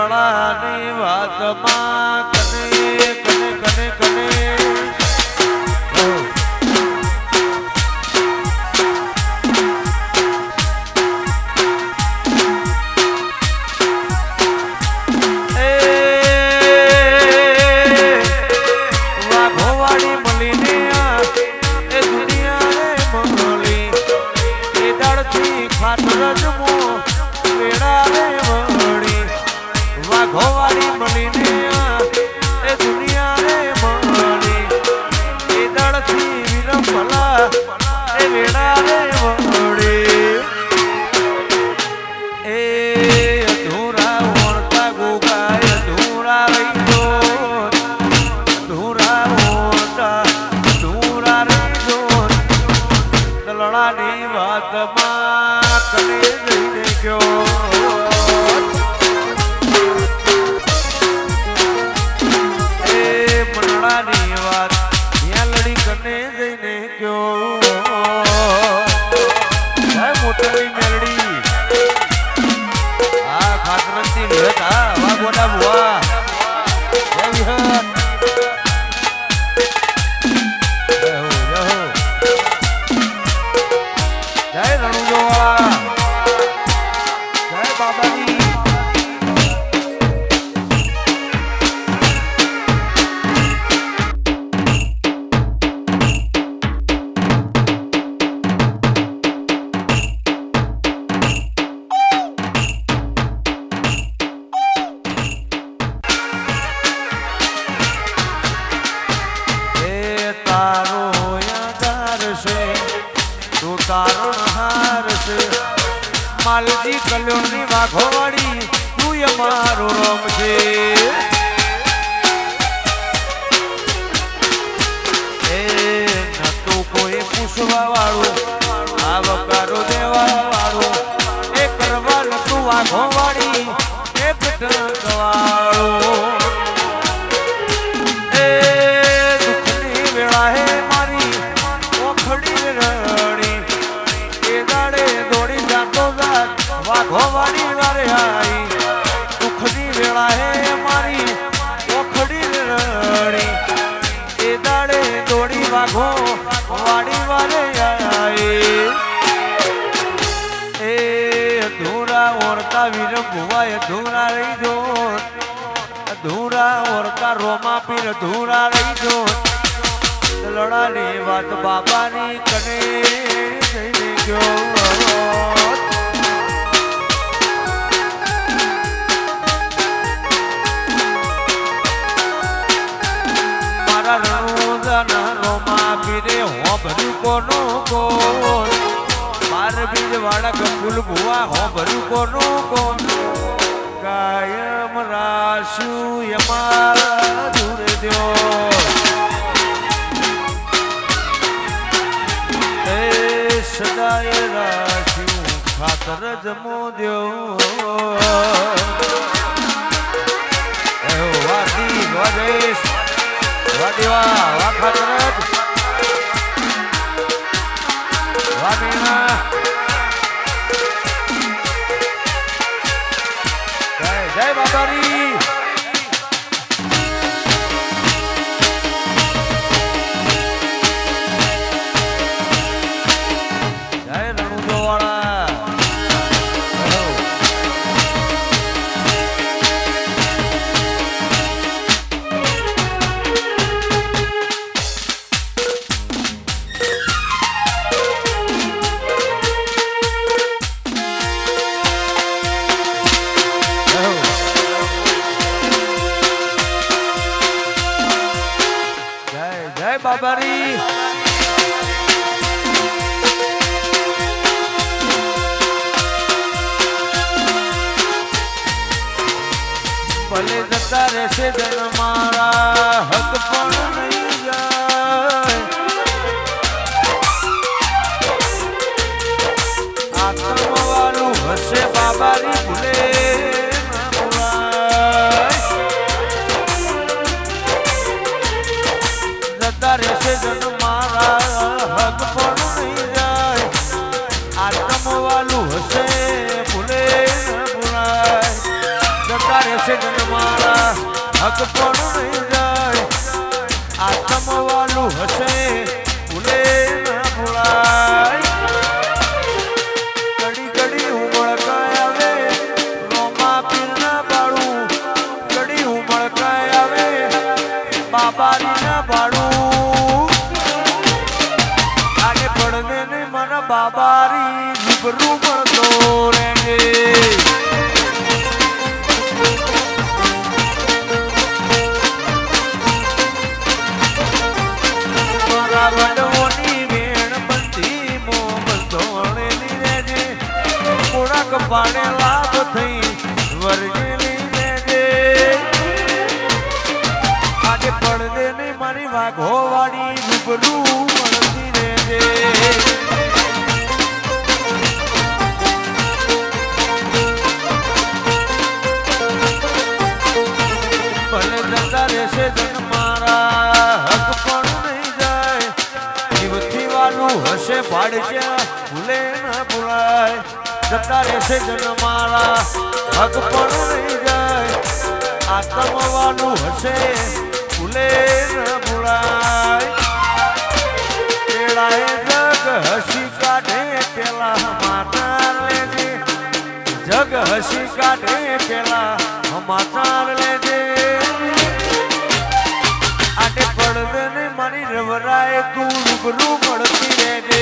દલડાની વાતમાં કને કને કને કને વાઘોવાળી મળીને એ દુનિયા મળી એ દાડથી ખાતર જમો વેડા રે વળી વાઘોવાળી મળીને એ દુનિયા રે મળી એ દાડથી વિરમલા એ વેડા રે વળી એ અધૂરા ઓળતા ગોગાય અધૂરા રહી ગયો અધૂરા ઓળતા અધૂરા રહી ગયો દલડાની વાતમાં કને જઈને ગયો એ મનડાની વાત ત્યાં લડી કને જઈને ગયો મોટરી મેલડી આ ખાતરતી વિહત આ વા ગોડા બુઆ જય વિહત જય હો જય રણુજોવાળા જય બાબાજી માલજી કલ્યોની વાઘોવાળી તું અમારો રોમ છે એ નતો કોઈ પૂછવા વાળું આવકારો દેવા વાળું એ કરવા નતું વાઘોવાળી એ પટક વાળું એ દુઃખની વેળા હે મારી ઓખડી રડી એ દાડે દોડી જાતો વાઘોવાળી વારે આઈ દુઃખની વેળા હે મારી ઓખડી રડી એ દાડે દોડી વાઘો વાડી વારે આઈ એ અધૂરા ઓરતા વીર ભુવાય અધૂરા રહી જો અધૂરા ઓરતા રોમા પીર અધૂરા રહી જો લડાની વાત બાબાની કને જઈને ગયો રોમા પીરે હો ભર્યું કોનું કોણ બાર બીજ વાળા ગંગુલ ભુવા હો ભર્યું કોનું કોણ કાયમ રાશું યમા દૂર દ્યો એ સદાય રાશું ખાતર જમો દ્યો વાદી વાદેશ વાદેવા વાખાતરત વામીના જય જય બાબારી જય રણુજોવાળા બાબારી ભલે જતા રહેશે જન મારા હક પણ નહીં જાય આત્મ વાળું હશે બાબારી ભૂલે જતા રહેશે જન મારા હક પણ નહીં જાય આત્મ વાળું હશે ભૂલે ભૂલાય જતા રહેશે હક પણ નહીં જાય આત્મ વાલું હશે ભૂલે ના ભૂલાય ઘડી ઘડી ઉમળકાય આવે રોમા પીર ના બાળું ઘડી ઉમળકાય આવે બાબારી ના બાળું આગે પડને ને મને બાબારી રૂબરૂ મળતો રહેજે વડવોની વેણ બંધી મોબંધોણેલી રહેજે થોડાક પાણે લાભ થઈ વર્ગેલી રહેજે આજે પડદે નહીં મારી વાઘો વાળી રૂબરૂ મળતી રહેજે ભલે જતા રહેશે જન મારા હક પણ હશે પાડશે ભૂલે ના ભૂલાય જતા રહેશે જન મારા હક પણ નહીં જાય આત્મવાનું હશે ભૂલે ના ભૂલાય પેડાએ જગ હસી કાઢે પેલા માતાર લેજે જગ હસી કાઢે પેલા માતાર લેજે આટે પડદે ને મારી રવરાય તું રૂબરૂ મળતી રહેજે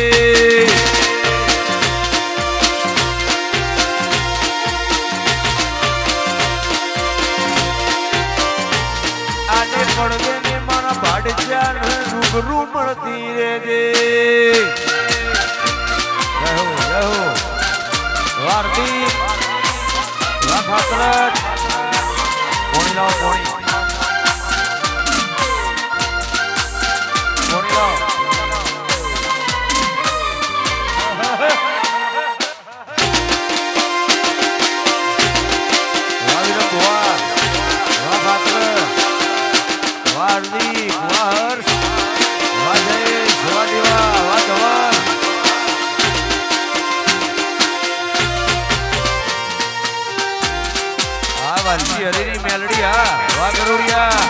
આટે પડદે ને મારા ભાડચ્યા ને રૂબરૂ મળતી રહેજે રહો વારદી ખાતરત પોણી લાવો પોણી હરીની મેલડી હા વાહ ગરુડિયા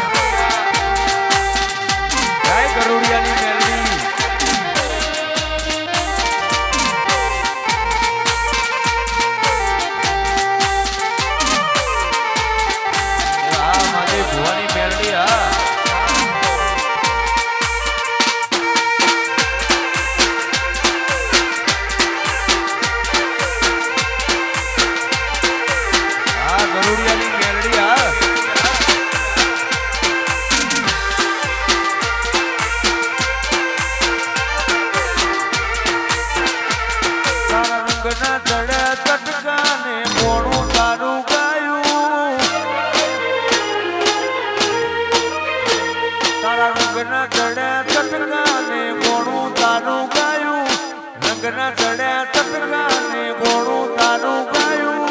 જય ગરુડિયાની મેલડી હા મારી ભુવાની મેલડી હા ગરુડિયાની મેલડી હા તારા રંગના ચડ્યા તટકાને મોણું તારું ગાયું તારા રંગના ચડ્યા તટકાને મોણું તારું ગાયું રંગના ચડ્યા તટકાને મોણું તારું ગાયું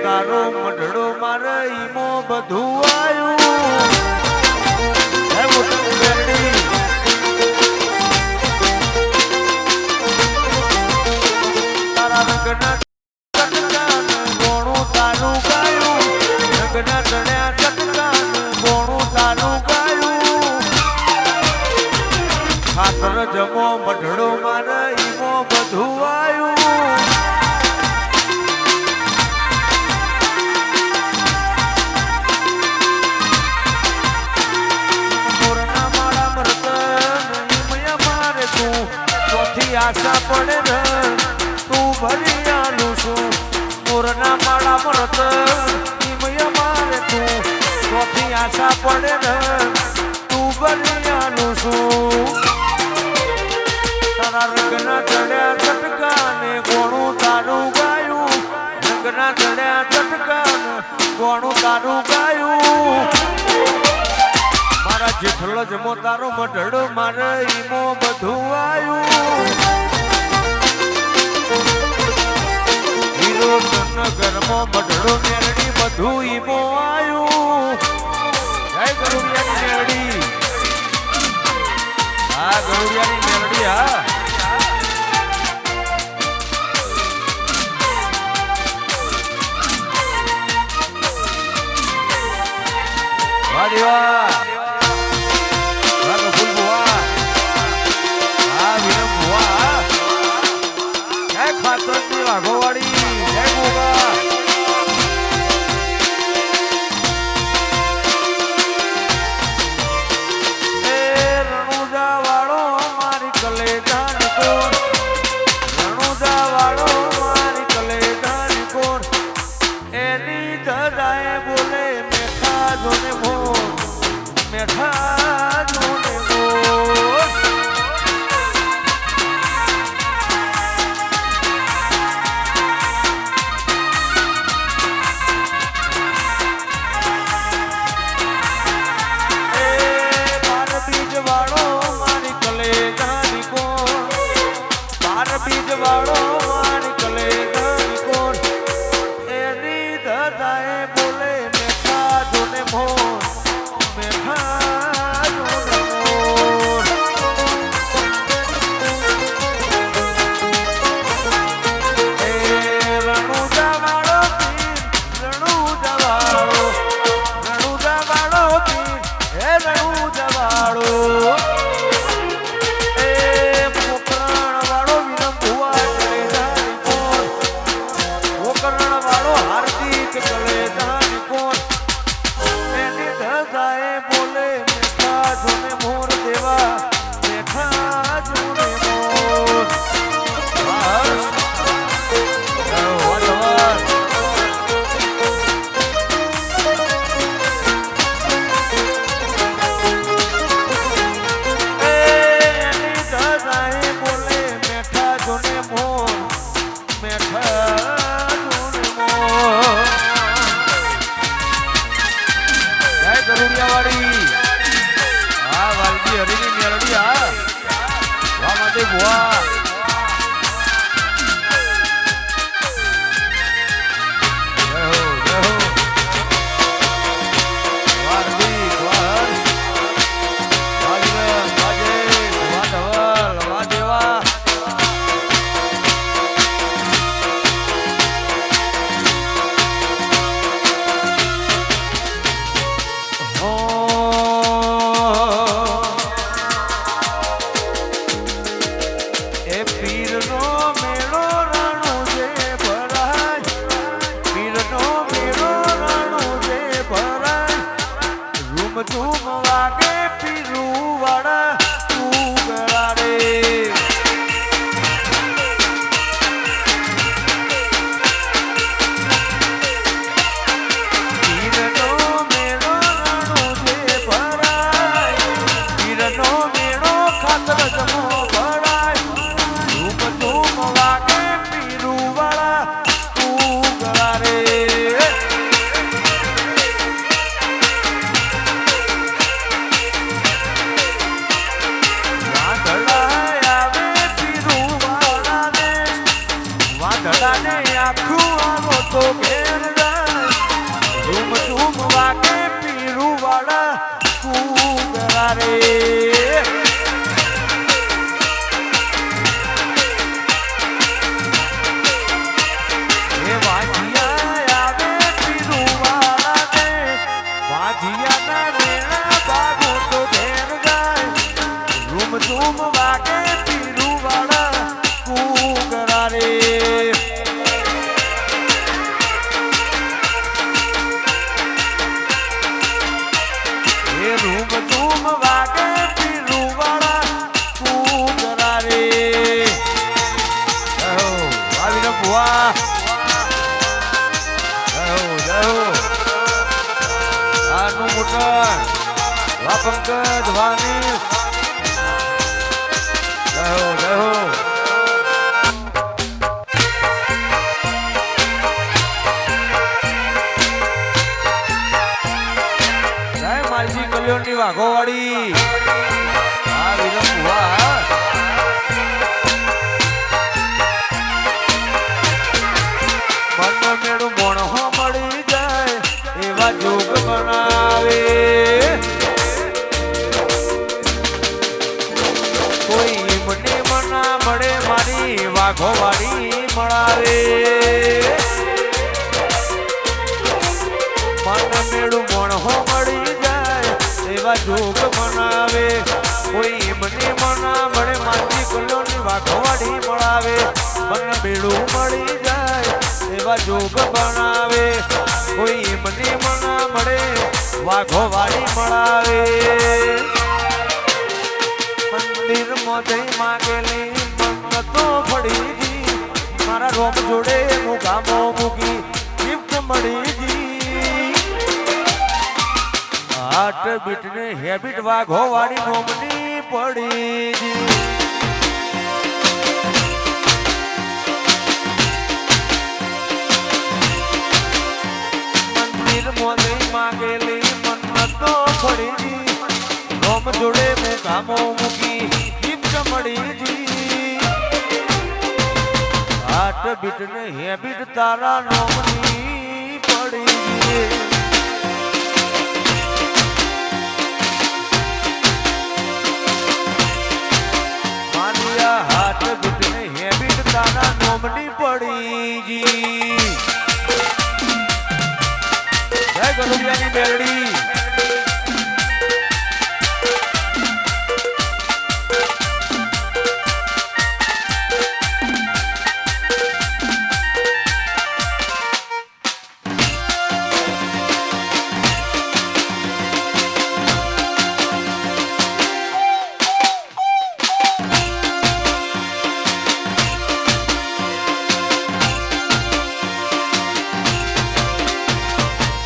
તારો મઢડો મારે ઈમો બધું આયું હે મોટી મેલડી તારા રંગના ચટકાન ગોણું તારું ગાયું રંગના ચણ્યા ચટકાન ગોણું તારું ગાયું ખાતર જમો મઢડો મારે ઈમો બધું આયું આશા પડે ને તું ભરી આલું છું મોરના માળા મરત ઈમય મારે તું ચોથી આશા પડે ને તું ભરી આલું છું તારા રંગના ચડ્યા ચટકાને ગોણું તારું ગાયું રંગના ચડ્યા ચટકાને ગોણું તારું ગાયું મારા જેઠલો જમો તારો મઢડો મારે ઈમો બધું આયું હીરો ઘરમાં મઢડો મેરડી બધું ઈમો આયું જય ગરુડિયાની મેરડી હા ગરુડિયાની મેરડી હા કલેજાની કોણ રણુજા વાળો મારી કલેજાની કોણ એની ધજાએ બોલે મેઠા જોને મોર મેઠા જોને મોર વાળો મારી કલેજાની કોણ એની ધજાએ બોલે મેઠા જોને મોર મેઠા જોને મોર એ રણુજા વાળો પીર રણુજા વાળો પીર હે રણુજા વાળો બોલે મેઠા જોને મોર દેવા મેઠા જોને મોર એની ધજાએ બોલે મેઠા જોને મોર મેઠા જોને મોર જય ગરુડિયાવાડી હા વાલજી હરીની મેલડી હા વાહ માટે ભુવા જય હો વારવી વાર વાજન વાજે ભુવા ધવલ વા દેવા પીરનો મેળો રાણો જે ભરાય પીરનો મેળો રાણો જે ભરાય રૂમ ઝૂમ વાગે પીરું વાળા તું ગળા રે પીરનો મેળો રાણો જે ભરાય પીરનો મેળો ખાતર જમો તો ઘેર જાય ઝૂમ ઝૂમ વાગે પીરું વાળા કુગરા રે એ વાજિયા આવે પીરું વાળા ને વાજિયાના મેળા બાગો તો ઘેર જાય ઝૂમ ઝૂમ વાગે પીરું વાળા કુગરા રે રૂમ ઝૂમ વાગે પીરું વાળા કુગરા રે જય હો આવીને ભુવા જય હો આનું મોટર વા પંકજ વાની જય હો માલજી કલ્યાણની વાઘોવાડી હા વિરમ ભુવા મનનો મેળું મોણો મળી જાય એવા જોગ બનાવે કોઈ મને મના મળે મારી વાઘોવાડી મળાવે મન મેળું મોણો મળી જાય એવા જોગ બનાવે કોઈ મને મના મળે મારી કલ્યાણની વાઘોવાડી મળાવે મન મેળું મળી જાય એવા જોગ બનાવે કોઈ મને મના મળે વાઘોવાડી મળાવે મંદિરમાં જઈ માગેલી મન્નતો ફળીજી મારા રોમ જોડે મુકામો મૂકી ગિફ્ટ મળીજી હાર્ટ બીટ ને હેબિટ વાઘો વાળી નોમની પડીજી મંદિરમાં જઈ માગેલી મન્નતો ફળીજી રોમ જોડે મુકામો મૂકી ગિફ્ટ મળીજી હાર્ટ બીટ ને હેબિટ તારા નોમની પડીજી માનિયા હાર્ટ બીટ ને હેબિટ તારા નોમની પડીજી જય ગરુડિયાની મેલડી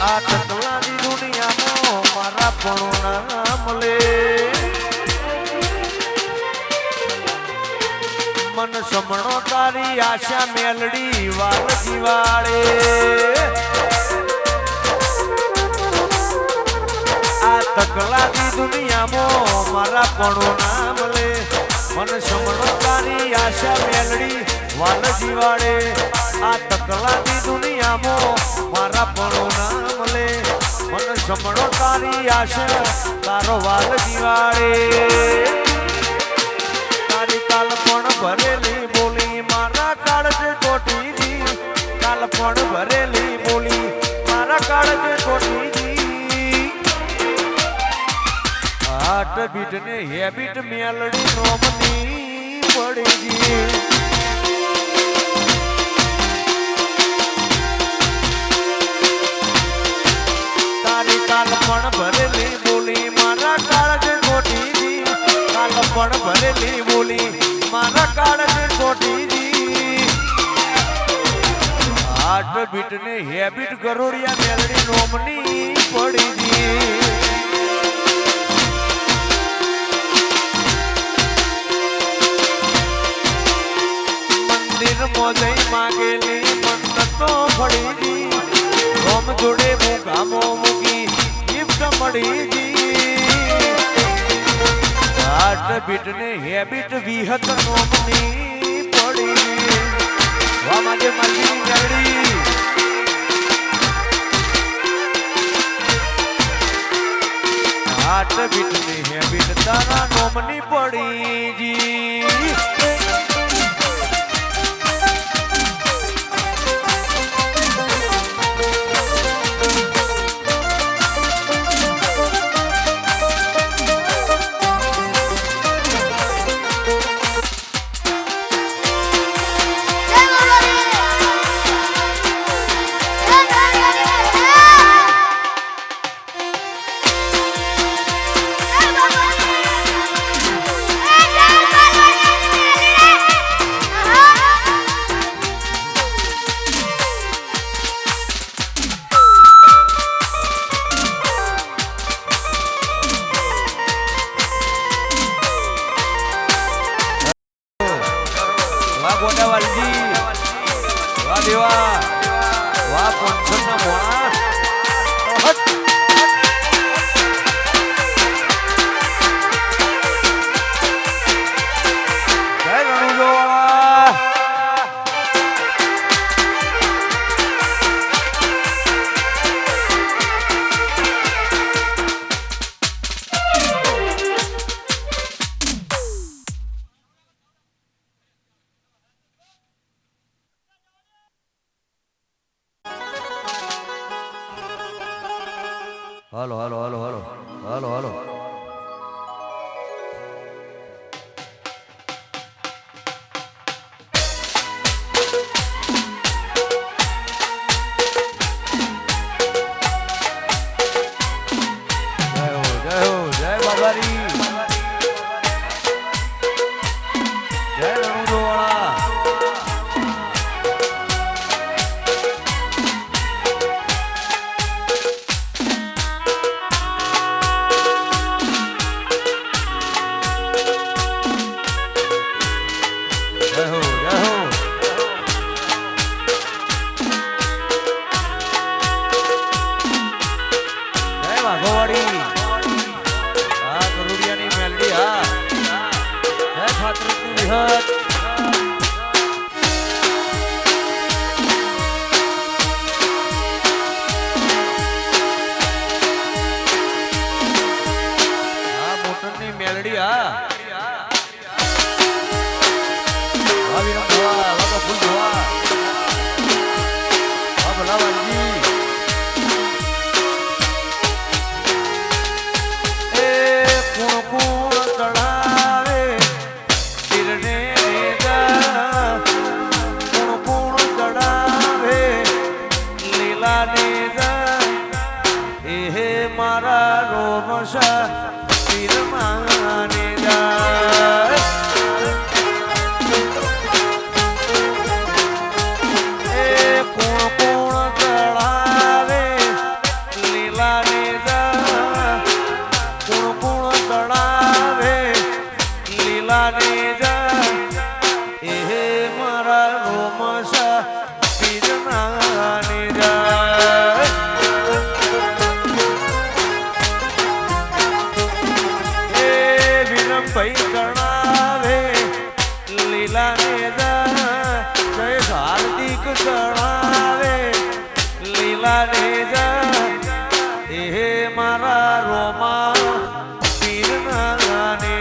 આ ટકલાની દુનિયામાં મારા પણ ના મળે મન સમણો તારી આશા મેલડી વાલ જીવાડે આ ટકલાની દુનિયામાં મારા પણ ના મળે મન સમણો તારી આશા મેલડી વાલ જીવાડે આ ટકલાની દુનિયામાં મારા પણ ના મળે મન સમણો તારી આશા તારો વાલ જીવાડે તારી કાલ પણ ભરેલી બોલી મારા કાળજે કોટીજી કાલ પણ ભરેલી બોલી મારા કાળજે કોટીજી હાર્ટ બીટ ને હેબિટ મેલડી નોમની પડીજી તારી કાલ પણ ભરેલી બોલી મારા કાળજે કોટીજી કાલ પણ ભરેલી બોલી મારા કાળજે કોટીજી હાર્ટ બીટ ને હેબિટ ગરોડિયા મેલડી નોમની પડીજી મંદિરમાં જઈ માગેલી મન્નતો ફળીજી રોમ જોડે મુકામો મૂકી ગિફ્ટ મળીજી હાર્ટ બીટ ને હેબિટ વિહત નોમની પડી વા માજે મારી મેલડી હાર્ટ બીટ ને હેબિટ તારા નોમની પડીજી ગોડા વાલજી વાહ દેવા વાહ પોન્સન ના મોણા જય રણુજો વાળા હાલો હાલો હાલો હાલો હાલો હાલો જય હો જય બાબારી હરિહર મોટરની મેલડી હા ફૂલ જોવા ભલા વાલજી મારા રોમશા પીરમાને જાય એ કોણ કોણ ચડાવે લીલાને જા કોણ કોણ ચડાવે લીલાને જા એ મારા રોમશા પીરમાને જાય ભાઈ ચણાવે લીલાને જય હાર્દિક ચણાવે લીલાને એ મારા રોમા પીરનાને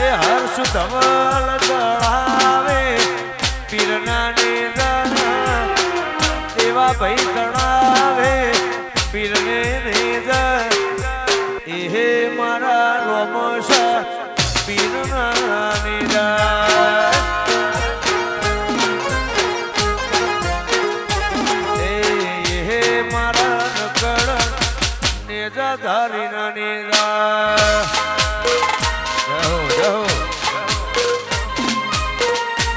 એ હર્ષ ધવલ ચણાવે પીરનાને એવા ભાઈ ચણાવે પીરને નેજા એ મારા રોમશા પીરના નેજા એ મારા નકળ નેજા ધારીના નેજા જહો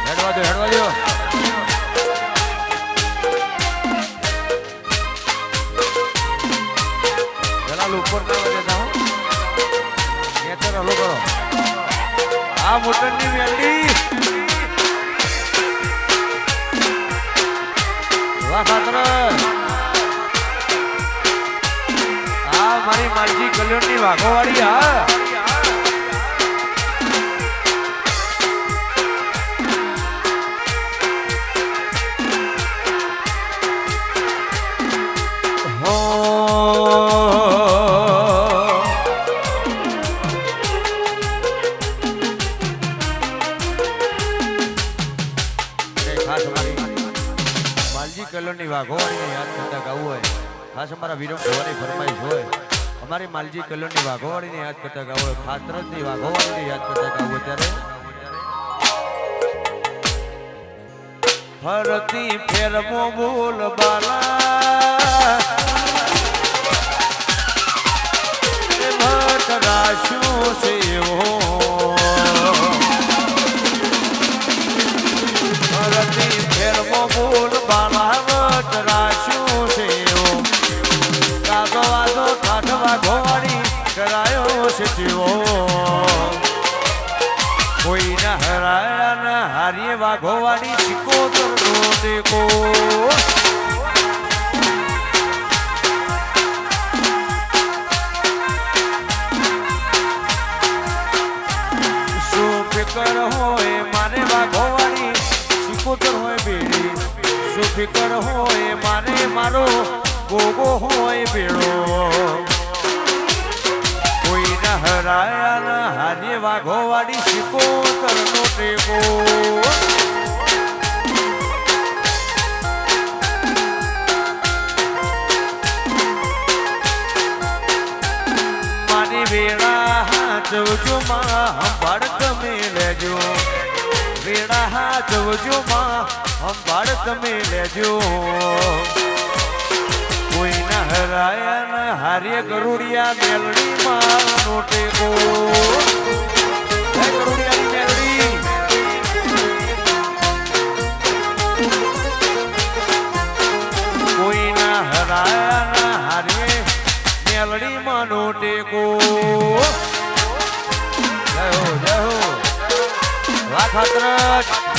હેડવા દો ઉપર હલો કરો આ મોટરની મેલડી વાહ ખાતર આ મારી માલજી કલ્યાણની વાઘોવાળી હા કલોની વાઘોવાળીને યાદ કરતા ગાવું હોય ખાસ અમારા વીરમ ભવાની ફરમાઈશ હોય અમારી માલજી કલોની વાઘોવાળીને યાદ કરતા ગાવું હોય ખાતરજની વાઘોવાળીને યાદ કરતા ગાવું હોય ત્યારે ફરતી ફેરમો બોલ બાલા ભટ રાશું સેવો ફરતી ફેરમો બોલ બાલા રાશું છે કાગવાદો ઠાઠવા ઘોડી કરાયો છે જીવો કોઈના હરાયા ના હારીએ વાઘોવાડી સિકોતર નો દેખો શું ફિકર હોય માને વાઘોવાડી સિકોતર હોય બેડી શું ફિકર હોય મારે મારો ગોગો હોય બેડો કોઈના હરાયા ના હારીએ વાઘોવાડી સિકોતર નો ટેકો મારી વેળા હાચવજો માં સંભાળ તમે લેજો વેળા હાચવજો માં સંભાળ તમે લેજો કોઈના હરાયા ના હારીએ ગરુડિયા મેલડી માં નો ટેકો ગરુડિયાની મેલડી કોઈના હરાયા ના હારીએ મેલડી માં નો ટેકો જય હો વાહ ખાતરજ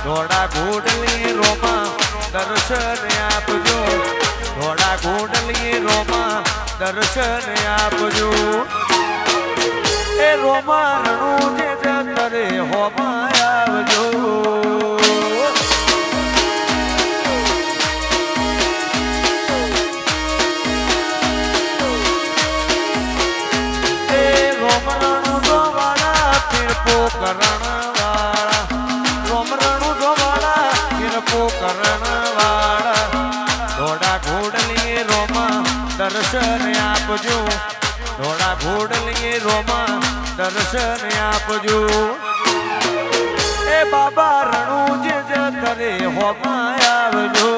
ધોળા ઘોડલી રોમા દર્શન આપજો ધોળા ઘોડલી રોમા દર્શન આપજો એ રોમા રણું જે જતરે હોમા આવજો એ રોમ રણું જોવાળા પીરપો કરણ દર્શન આપજો ધોળા ઘોડલીએ રોમા દર્શન આપજો એ બાબા રણું જે જતરે હોમા આવજો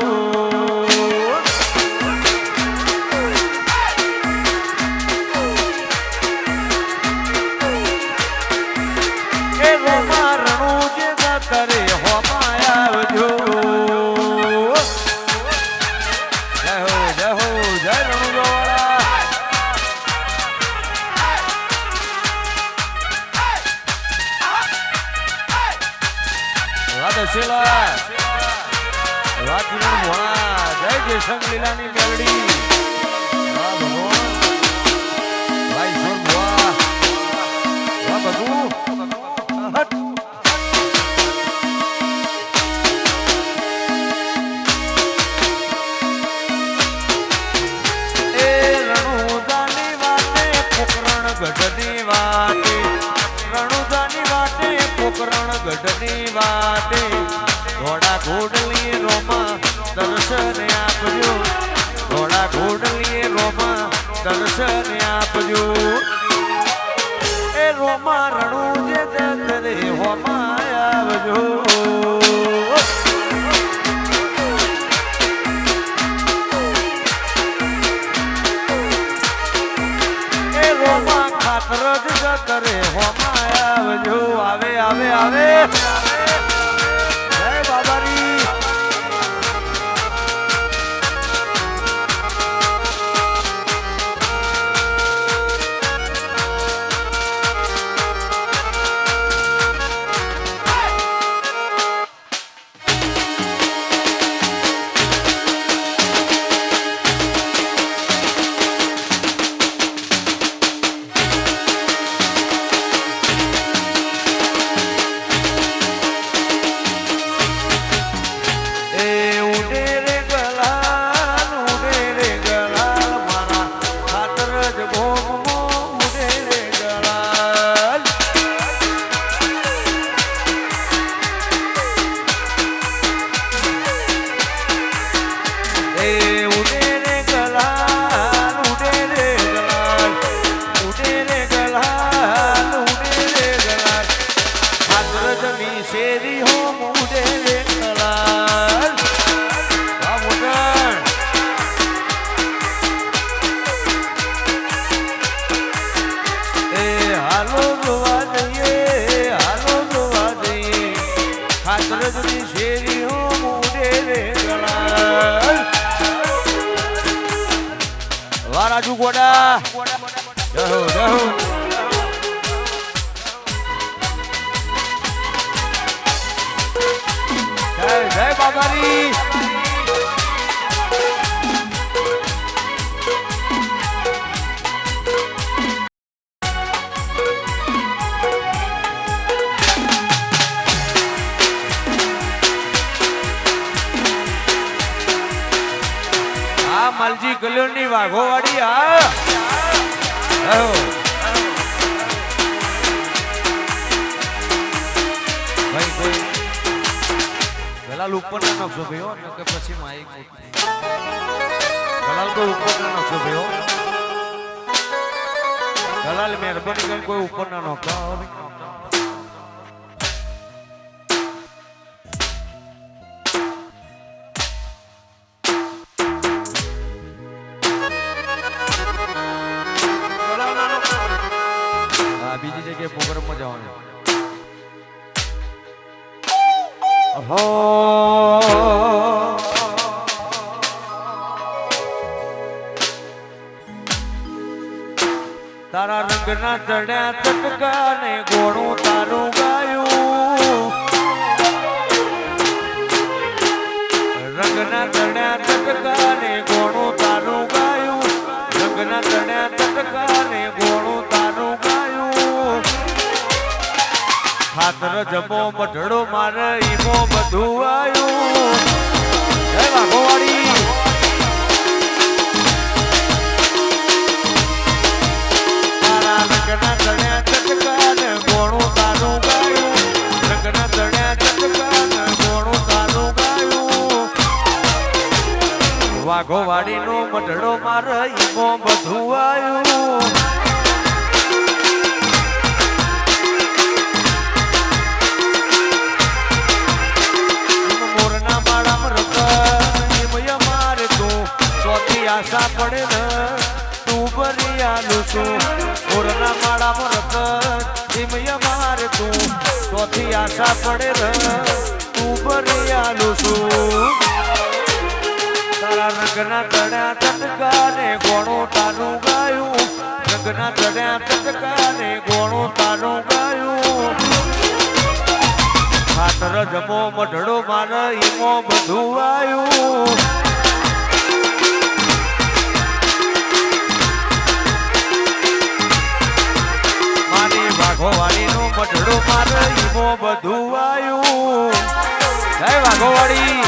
એ રોમા રણું જે જતરે હોમા આવજો જય લીલાની મેલડી ભાઈ સોર ભુવા બધું એ રણુદાની વાટે પોકરણ ગઢની વાટે રણુદાની વાટે પોકરણ ગઢની વાટે ઘોડા ઘોડલી રોમા દર્શન આપજો ઘોડા ઘોડલી રોમા દર્શન આપજો એ રોમા રણું જે જતરે હોમા આવજો એ રોમા ખાતર જ જતરે હોમા આવજો આવે આવે આવે જય બાબારી રાજુ ગોડા જય બાબારી માલજી કલ્યોણ ની વાઘોવાડી ભાઈ કોઈ ગલાલ ઉપર ના નકશો ભાઈ કે પછી માઇક ગલાલ કોઈ ઉપર ના નકશો ભાઈ ભલાલ મહેરબાની કરીને કોઈ ઉપર ના નોખાવ. બીજી જગ્યાએ પ્રોગ્રામમાં જવાનું. હો તારા રંગના ચડ્યા ચટકા ને ગોળું તારું ગાયું. રંગના ચડ્યા ચટકા ને ગોળું તારું ગાયું. રંગના ચડ્યા ચટકા ને ગોળું તારું ગાયું. ખાતર જમો મઢડો મારે ઈમો બધું આયું. જય વાઘોવાડી. રંગના ચડ્યા ચટકા ને ગોળું તારું ગાયું. રંગના ચડ્યા ચટકા ને ગોળું તારું ગાયું. વાઘોવાડી નો મઢડો મારે ઈમો બધું આયું. આશા પડે ને તું ભરી આલું છું. ઓરના માળામાં રખત એમય મારે તું તોથી આશા પડે ને તું ભરી આલું છું. તારા રંગના ચડ્યા ચટકા ને ગોળું તારું ગાયું. રંગના ચડ્યા ચટકા ને ગોળું તારું ગાયું. ખાતર જમો મઢડો મારે ઈમો બધું આયું. વાઘોવાડી નું મઢડો મારે ઈમો બધું આયું. જય વાઘોવાડી.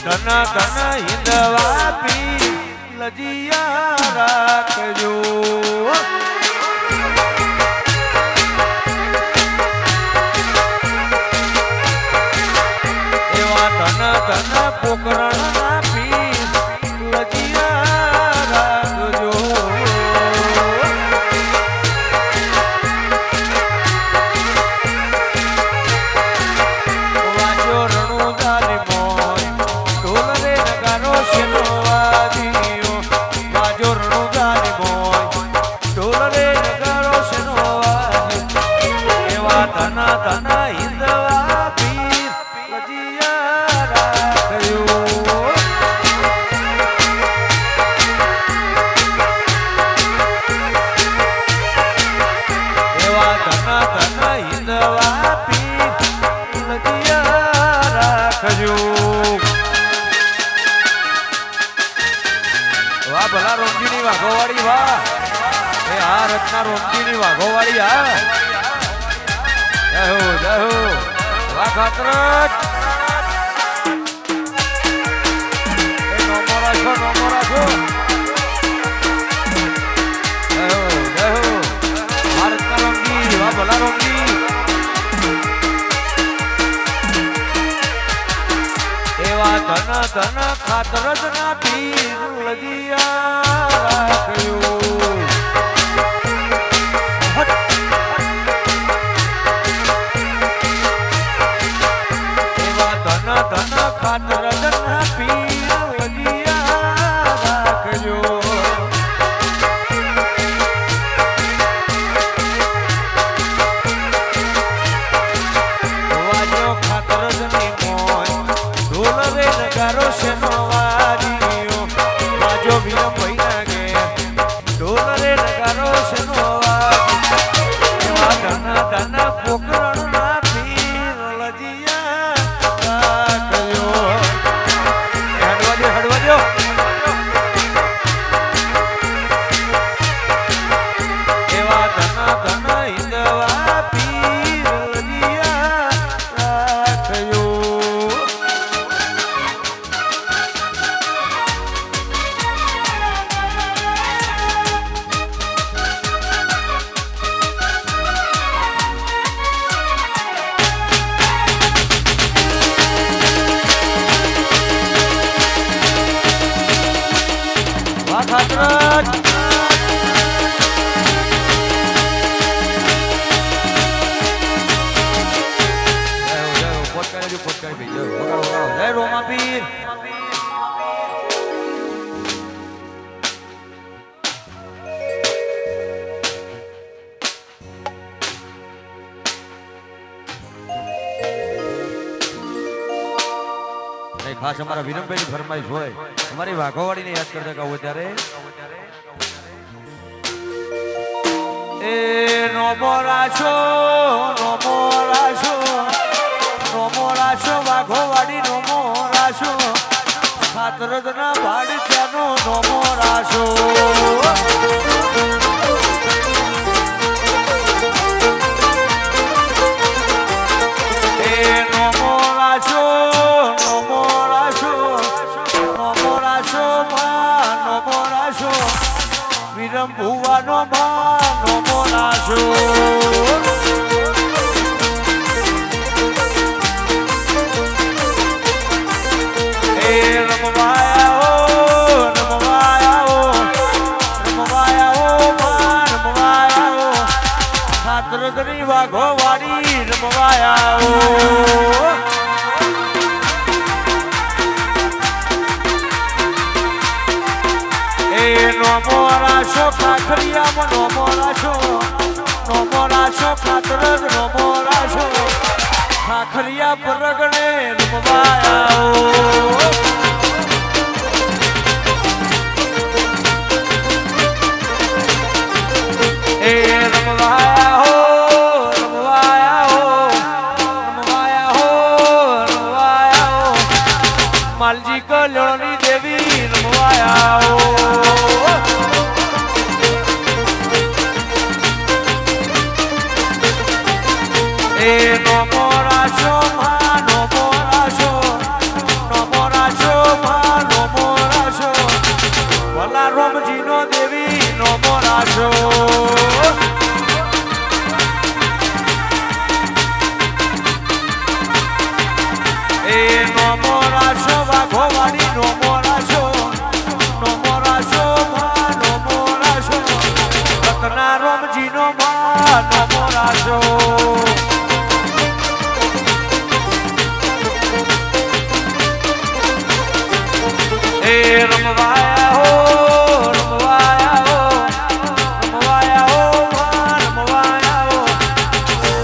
ધન ધન હિંદવા પી લજિયા રાખજો. એવા ધન ધન પોકરણ ના પી લજિયા રાખજો. વાજો રણુ દાલી વાહ ભલા રોમજીની વાઘોવાડી વાહ. એ આ રચના રોમજીની વાઘોવાડી હા. જય હો જય હો. વાહ ખાતરજ. એ નોમો રાખો નોમો રાખો. જય હો જય હો. આ રચના રોમજી વાહ ભલા રોમજી. એવા ધન ધન ખાતરજ ના પીર લગિયા રાખ્યું. એવા ધન ધન ખાતરજ ના પીર લગિયા રાખજો. વાજો ખાતરજ ની મોજ ઢોલ રે નગારો શેનો વારીઓ. વાજો વિલમ ભઈ ના ગે ઢોલ ખાતર જય રોમા પીર ખાસ અમારા વિરમભાઈની ફરમાઈશ હોય અમારી વાઘોવાડીને યાદ કરતા કહું ત્યારે એ નોમો રાશો વાઘોવાડી નોમો રાશો ખાતરજના ભાડી ત્યાંનો નોમો રાશો વિરમ ભુવાનો માનો મોરાશો એ રમવાયા ખાતરજની વાઘોવાડી રમવાયા નોમો રાશો ખાખરિયામાં નોમો રાશો ખાતરજ નોમો રાશો ખાખરિયા પરગણે રમવાયા એ રમવાયા માલજી કલ્યાણી દેવી રમવાયા નોમો રાશો ભલા રોમજીનો દેવી નોમો રાશો એ નોમો રાશો વાઘોવાડી નોમો રાશો રત્ના રોમજીનો નોમો રાશો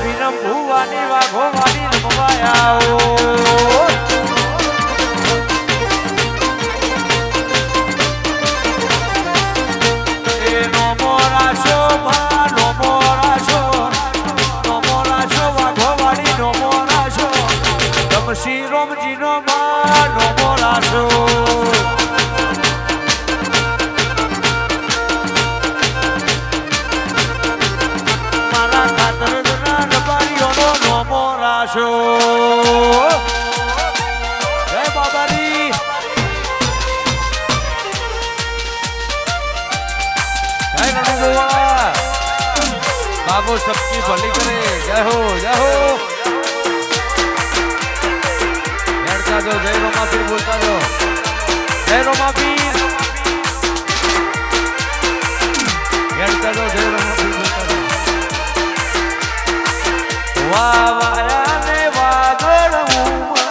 વિરમ ભુવાની વાઘોવાડી રમવાયા નોમો રાશો વાઘોવાડી નોમો રાશો રમશી રોમજીનો નોમો રાશો જય બાબારી જય રણુગોવા બાબો સબકી ભલી કરે જય હો હેડતા જો જય રોમાપીર બોલતા જો જય રોમાપીર હેડતા જો જય રોમાપીર બોલતા જો વાહ વાયા ને વાગડ ઉમટ્યા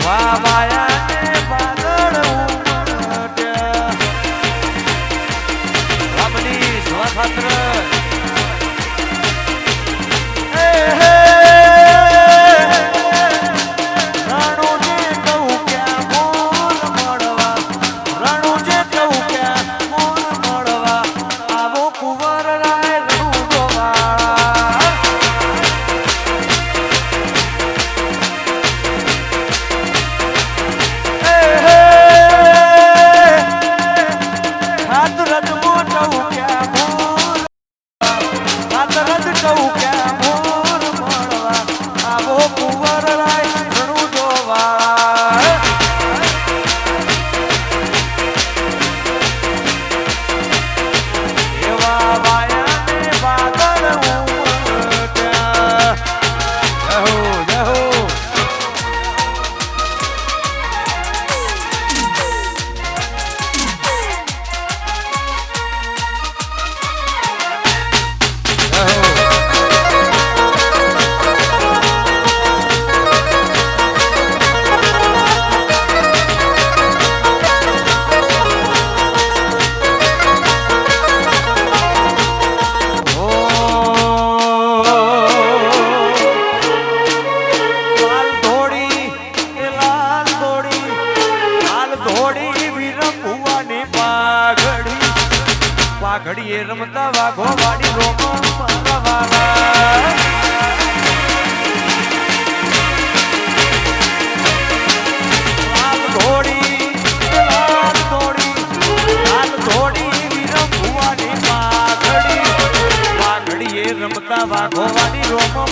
વાહ વાયા ને વાગડ ઉમટ્યા રામની સ્વા ખાતર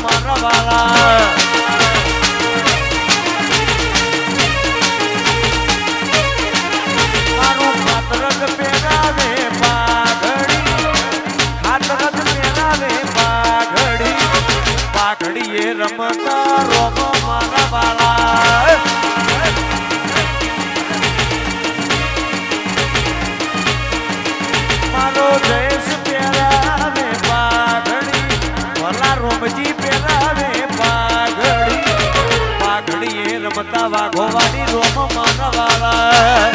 મારા વાલા મારું ખાતરજ પહેરાવે પાઘડી ખાતરજ પહેરાવે પાઘડી એ રમતા રોમો મારા વાલા મારો જયેશ પહેરાવે પાઘડી ભલા રોમજી પહેરાવે પાઘડી એ રમતા વાઘોવાડી રોમ મારા વાલા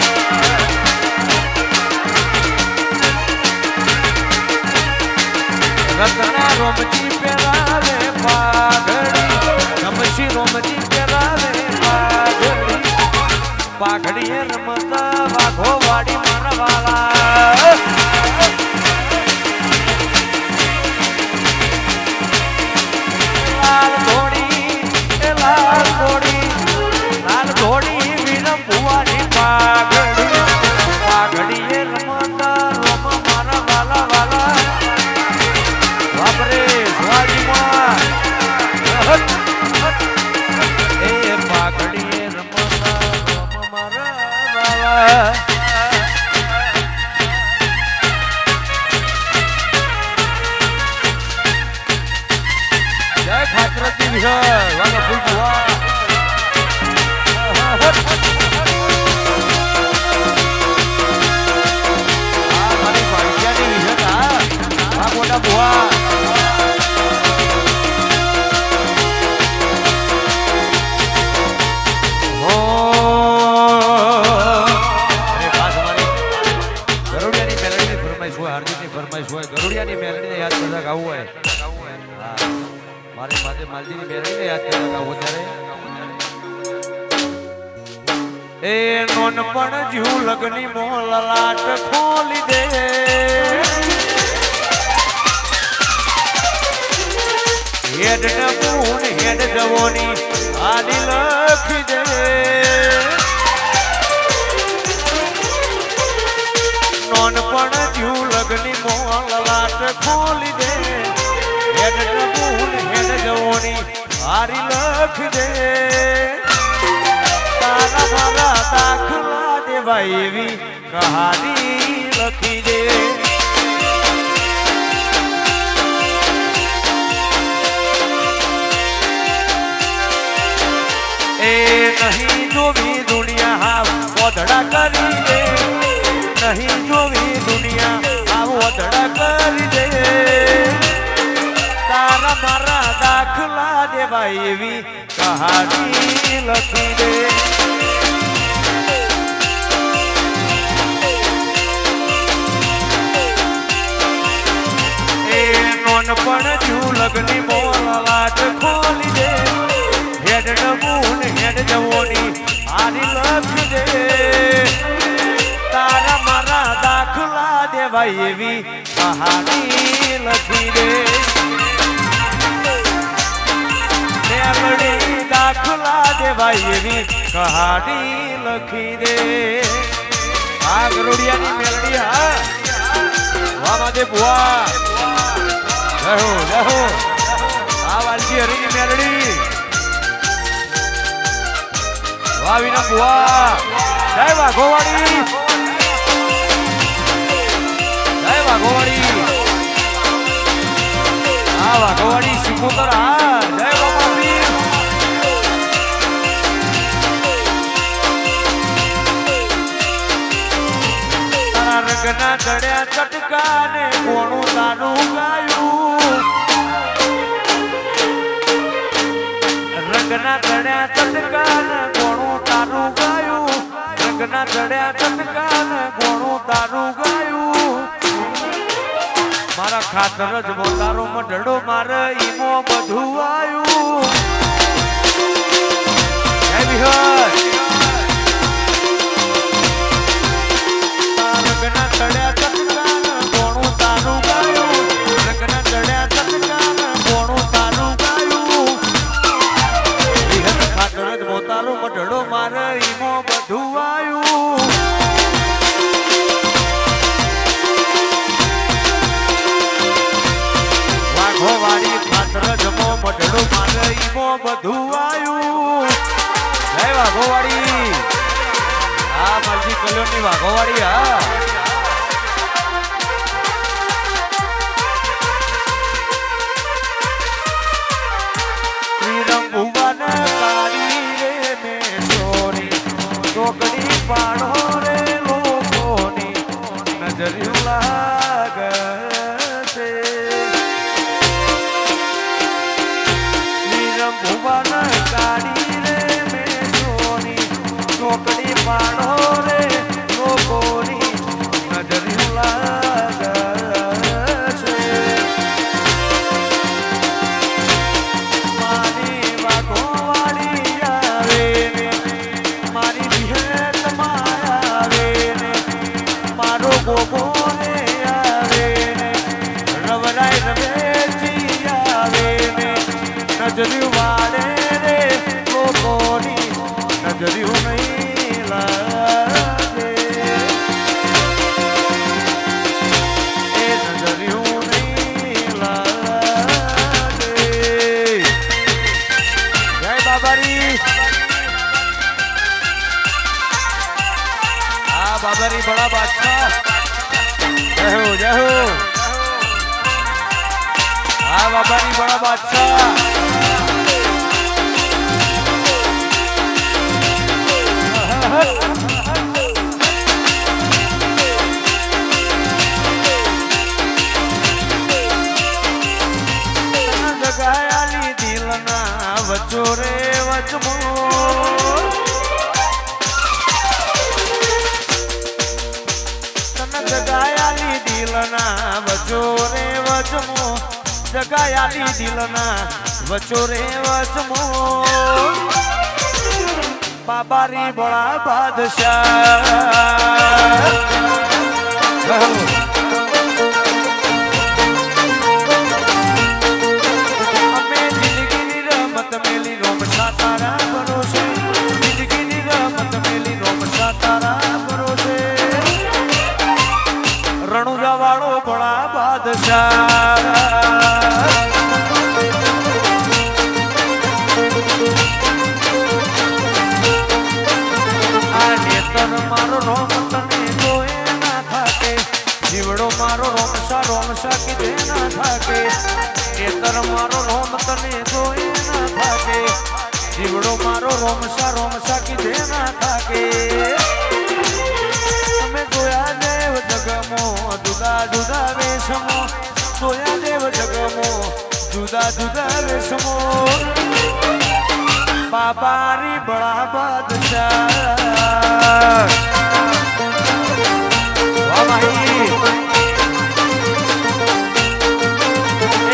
રત્ના રોમજી પહેરાવે પાઘડી રમશી રોમજી પહેરાવે પાઘડી એ રમતા વાઘોવાડી મારા વાલા લાલ ઘોડી વીરમ ભુવાની પાઘડી એ રમતા રોમ મારા વાલા વાલા વાપરે સ્વાજીમાં એ પાઘડી એ રમતા રોમ મારા વાલા જય ખાતરજી વિહર વાલા ફૂલ ભુવા મારી ભાગ્યાની વિહર આ મોટા ભુવા ગરુડિયાની મેલડીને યાદ કરતા ગાવું હોય મારે માથે માલજીની મેલડીને યાદ કરતા ગાવું ત્યારે એ નોનપણ જીવ લગની મોલલાટ ખોલી દે હેડ નબૂન હેડ જવોની આની લખી દે નોનપણ જીવ લગની મોલલાટ ખોલી દે હેડ નબૂન હેડ જવોની હારી લખ દે તારા મારા દાખલા દેવાય એવી કહાની લખી દે એ નહીં જોવી દુનિયા હાવ ઓધડા કરી દે નહીં જોવી દુનિયા આવ ઓધડા કરી દે તારા મારા દાખલા દેવાય એવી કહાની લખી દે એ નોનપણ જુ લગની મોલલાટ ખોલી દે હેડ નબૂન હેડ જવોની આની લખી દે તારા મારા દાખલા દેવાય એવી કહાની લખી દે દાખલા દેવાય એવી કહાની લખી દે આ ગરુડિયાની મેલડી હા વામાદે બુઆ જહો જહો આ વાલજી હરીની મેલડી વાવીના બુઆ જય વાઘોવાડી જય વાઘોવાડી આ વાઘોવાડી સિકોતર હા જય બાપા રંગના ચડ્યા ચટકાને કોણું તાનું ગાયું રંગના ચડ્યા ચટકાને કોણું તાનું ગાયું રંગના ચડ્યા ચટકાને કોણું તાનું ગાયું મારા ખાતર જ મોતારો મઢડો મારે ઈમો બધું આયું હે વિહર રંગના ચડ્યા ચટકાન કોણું તારું ગાયું રંગના ચડ્યા ચટકાન કોણું તારું ગાયું વિહત ખાતર જ મોતારો મઢડો મારે ઈમો બધું આયું વાઘો વાળી ખાતર જમો મઢડો ઈમો બધું આયું જય વાઘોવાડી આ માલજી કલોની વાઘોવાડી હા શ્રીરામ ભુવન કાળી રે મેં ચોરી ચોકડી પાડો રે લોકોની નજર લાગે છે શ્રીરામ ભુવન કાળી રે મેં ચોરી ચોકડી પાડો રે લોકોની નજર લાગે નજર્યું વાળે રે લોકોની નજર્યું નહીં લાગે એ નજર્યું નહીં લાગે જય બાબારી હા બાબારી બડા બાદશાહ જય હો જય હો હા બાબારી બડા બાદશાહ જગાયાલી દિલના વચો રે વચમો તન જગાયાલી દિલના વચો રે વચમો જગાયાલી દિલના વચો રે વચમો બાબારી બડા બાદશાહ અમે જિંદગીની રમત મેલી રોમશા તારા ભરોસે જિંદગીની રમત મેલી રોમશા તારા ભરોસે રણુજા વાળો બડા બાદશાહ મારો રોમ તને જોએ ના થાકે જીવડો મારો રોમશા કીધે ના થાકે નેતર મારો રોમ તને જોએ ના થાકે જીવડો મારો રોમશા કીધે ના થાકે અમે જોયા દેવ જગમો જુદા જુદા વેશમો જોયા દેવ જગમો જુદા જુદા વેશમો બાબારી બડા બાદશાહ વાહ ભાઈ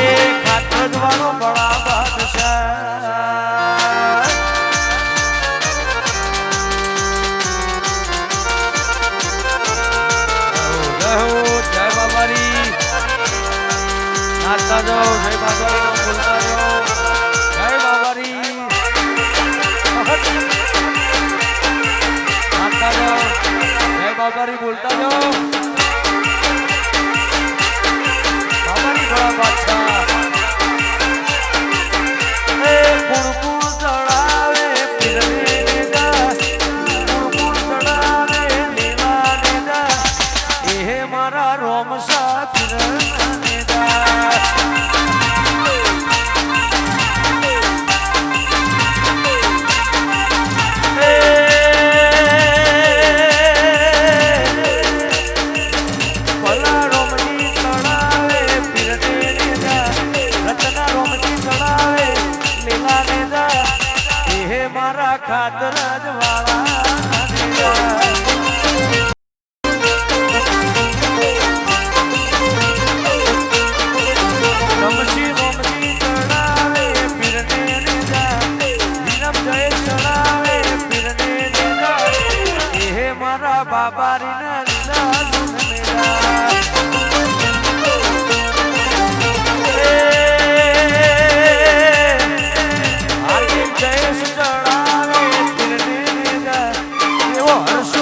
એ ખાતર વાળો બડા બાદશાહ જય બાબારી નાચતા જાઓ જય બાબારી બોલતા જાઓ જય બાબારી बाबारी बोलता जाओ बाबारी बड़ा बादशाह ए कुड़कुड़ चढ़ावे फिरने देगा कुड़कुड़ चढ़ावे लीला देगा ये मारा रोमशा फिरने देगा મારા ખાતર જ વાળા રમશી રોમજી ચડાવે પીરને નેજા વિરમ જય ચડાવે પીરને નેજા એ મારા બાબારી ના લીલા સુનેરા જય ચડાવે પીરને નેજા એવો હર્ષ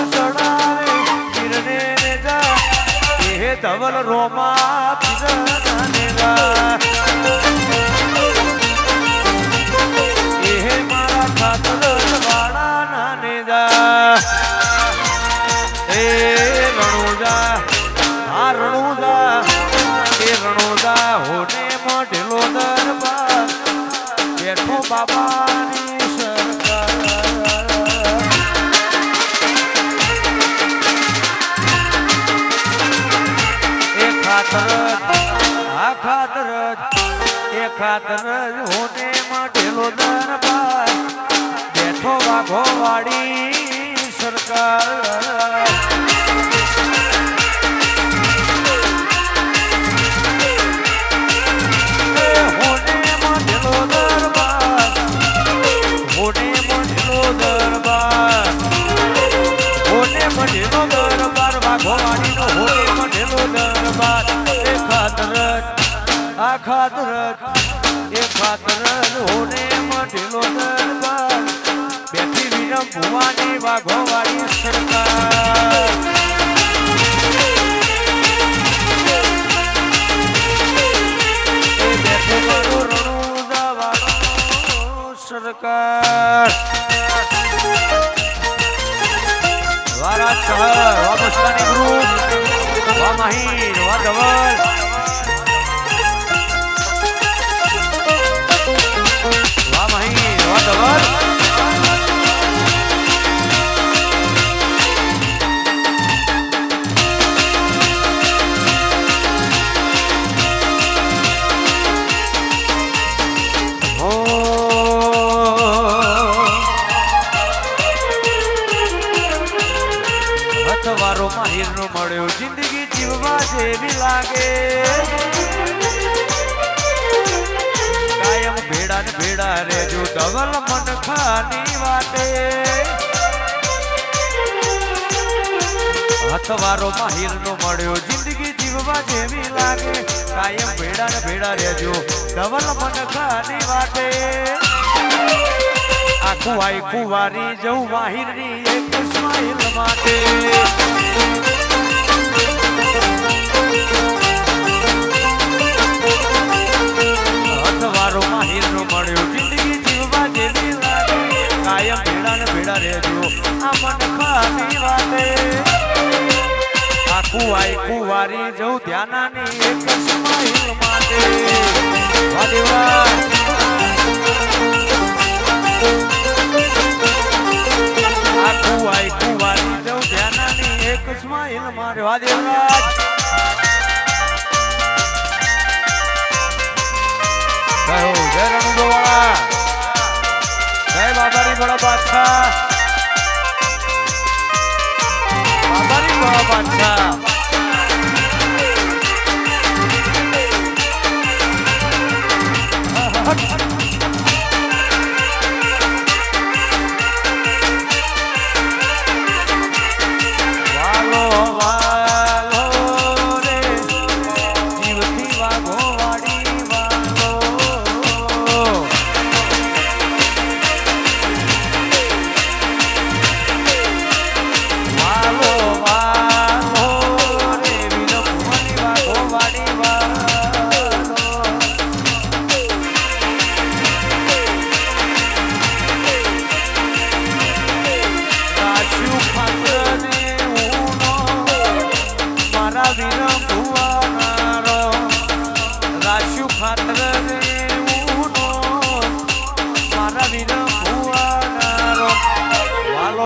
બેઠો બાબાની સરકાર એ ખાતર આ ખાતર એ ખાતર હોને મઢેલો દરબાર બેઠો વાઘો વાળી સરકાર આ ખાતર એ ખાતર હોને મઢેલો દરબાર બેઠી વિરમ ભુવાની વાઘો વાળી સરકાર એ બેઠો મારો રણુદા વાળો સરકાર વારા શહર વા મસ્તાની ગ્રુપ વા માહીર વા ધવલ વારો માહિર નો મળ્યો જિંદગી જીવવા જેવી લાગે કાયમ ભેડા ને ભેડા રેજો ધવલ મન ખાની વાટે હથવારો માહિર નો મળ્યો જિંદગી જીવવા જેવી લાગે કાયમ ભેડા ને ભેડા રેજો ધવલ મન ખાની વાટે આખું આઈ કુવારી જવું માહિર ની એક સ્માઈલ માટે હથવારો માહિર નો મળ્યો જિંદગી જીવવા જેવી લાગે કાયમ ભેડા ને ભેડા રહેજો આ મન ખાની વાતે આખું આઈ કુવારી જવું ધ્યાનાની એક સ્માઈલ માટે વાદેવા કુવાઈ કુવારી જવું ધ્યાનાની એક સ્માઈલ મારે વાદેવરાજ જય રણુદોવાળા જય બાબારી બડા બાદશાહ બાબારી બડા બાદશાહ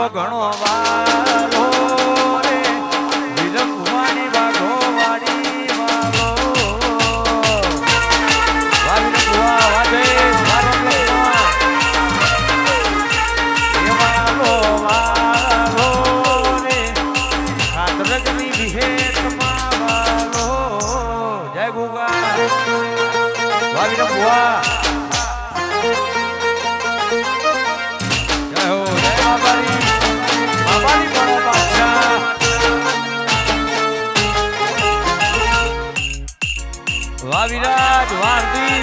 ઘણો વાલો રે વિરમ ભુવાની વાઘો વાડી વાલો વાલી ભુવા વાજે વાલો રે ખાતરગની વિહેત વાલો જય ગુગા વાલી ભુવા જય હો જય બાબારી બાબાની બડો બાદશાહ વા વિરાજ વારદી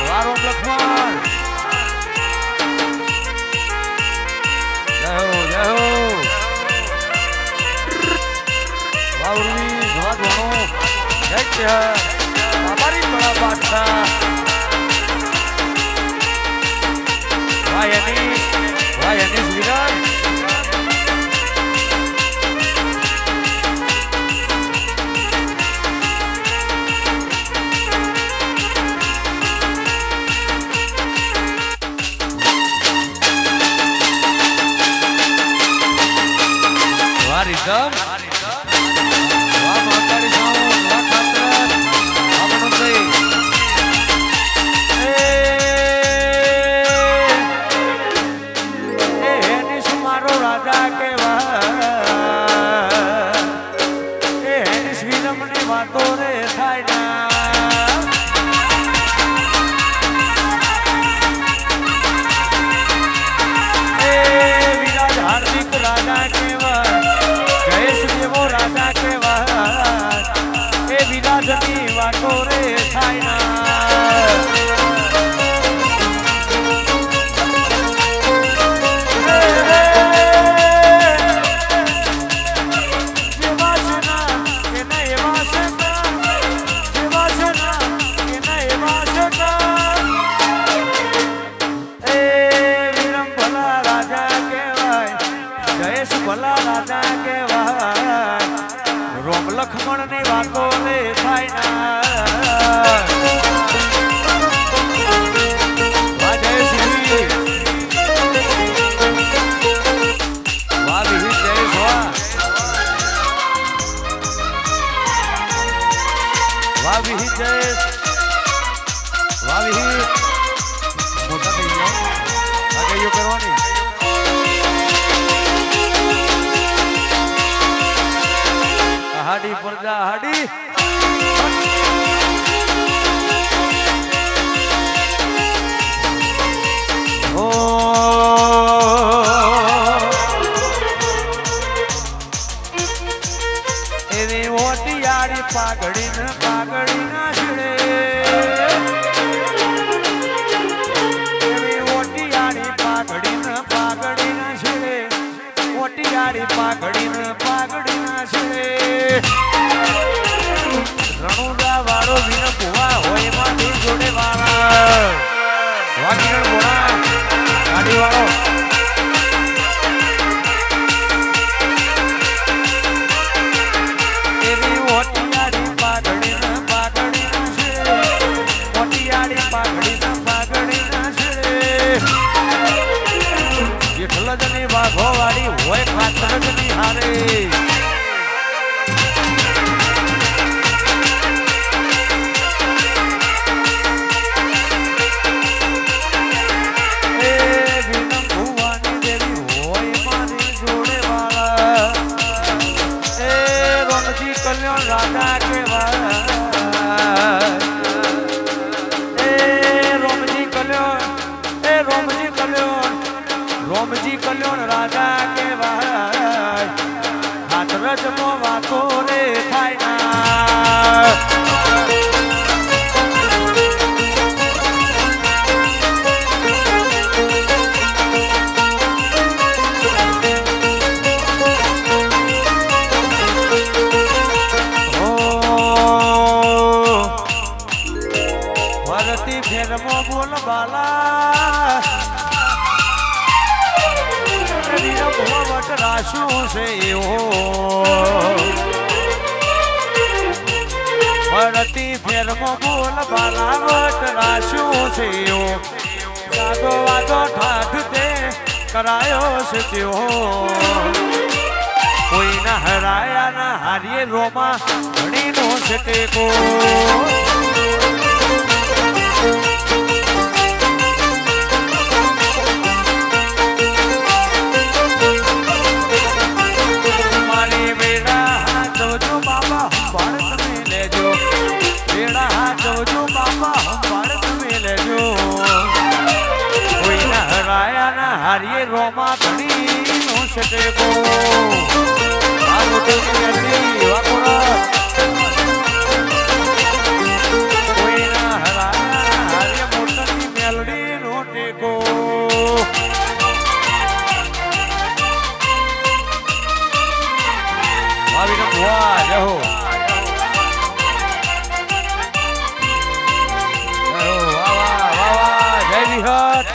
વારો લક્ષ્મણ જય હો વા ઉર્વી જવા દોણો જય બાબાની બડા બાદશાહ વાયની વિરાજ કરવાની હાડી પરજા હાડી ઓ એની ઓટિયાળી પાઘડી ના છેડે એની ઓટિયાળી પાઘડી ના છેડે ઓટિયાળી પાઘડી ના છેડે રણુડા વાળો વિન ભુવા હોય માંથી જોડે વાળા વાગીરણ બોણા ગાડી વાળો એવી ઓટિયાળી પાઘડી ના છે ઓટિયાળી પાઘડી ના છે જેઠલજની વાઘો વાળી હોય ખાતરજની હારે રાધા કેવાય એ રોમજી કલ્યાણ રાધા કેવાય હાથરજ મો વાતો રે થાય ના ફેરમો બોલ બાલા વટ રાશું છે એવો ફરતી ફેરમો બોલ બાલા વટ રાશું છે એવો વાદો વાદો ઠાઠ તે કરાયો છે તેઓ કોઈના હરાયા ના હારીએ રોમા ઘણીનો છે ટેકો મારી બેડા હાથ જોજો બાબા સંભાળ તમે લેજો બેડા હાથ જોજો બાબા સંભાળ તમે લેજો કોઈના હરાયા ના હારીએ રોમા ઘણી નો છટેકો આ મોટી મેલડી વાકોરા કોઈના હરાયા ના હારીએ મોટી મેલડી નો ટેકો આવીને ભુવા જહો વાહ જય વિહત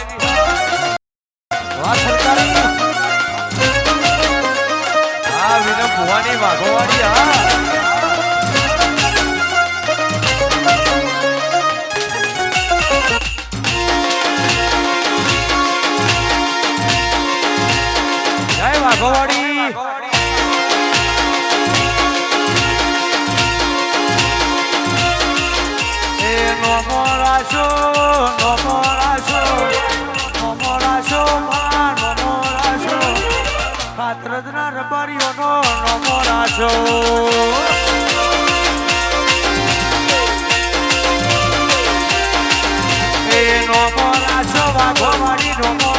વાહ સરકારી આવીને ભુવાની વાઘોવાડી હા જય વાઘોવાડી ખાતરજના રબારીઓનો નમો રાશો એ નમો રાશો વાઘોવાડી નમો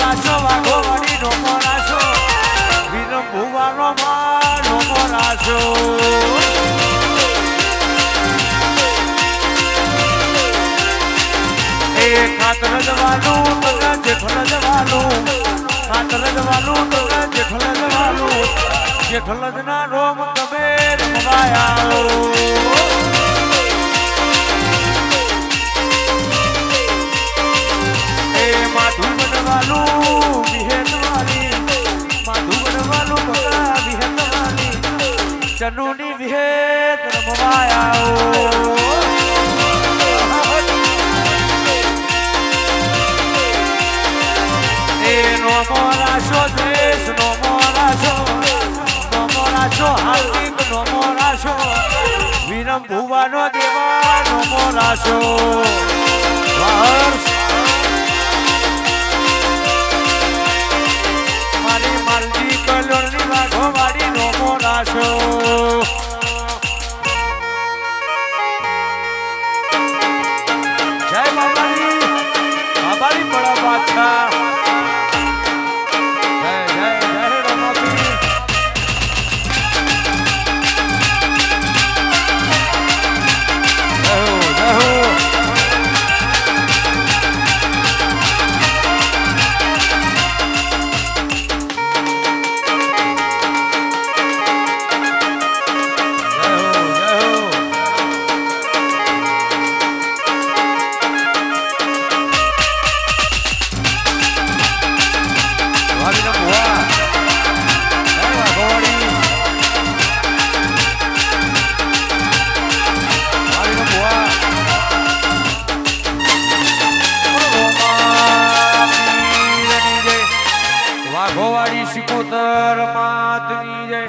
રાશો વાઘોવાડી નમો રાશો વિનમ ભુવાનો માં નમો રાશો એ ખાતરજ વાલું તગા જેઠલજ વાલું ખાતરજ વાલું તગા જેઠલજ વાલું જેઠલજ ના રોમ તમે રમવાયા એ માધુ બનવાલું વિહેત વાલી માધુ બનવાલું તગા વિહેત વાલી ચનુની વિહેત રમવાયા નમો રાશો દેશ નમો રાશો હાર્દિક નમો રાશો વિરમ ભુવાનો દેવા નમો રાશો મારી બડા બાદશાહ જય જય જય રમાપીર જય હો જય હો વાઘોવાડી સિકોતર માતની જય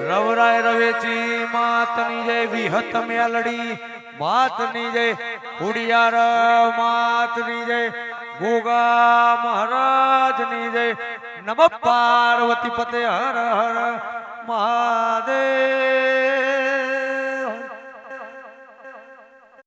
રવરાય રવેચી માતની જય વિહત મેલડી માતની જય ખુડિયાર માતની જય ગોગા મહારાજની જય નમ પાર્વતી પતે હર હર મહાદેવ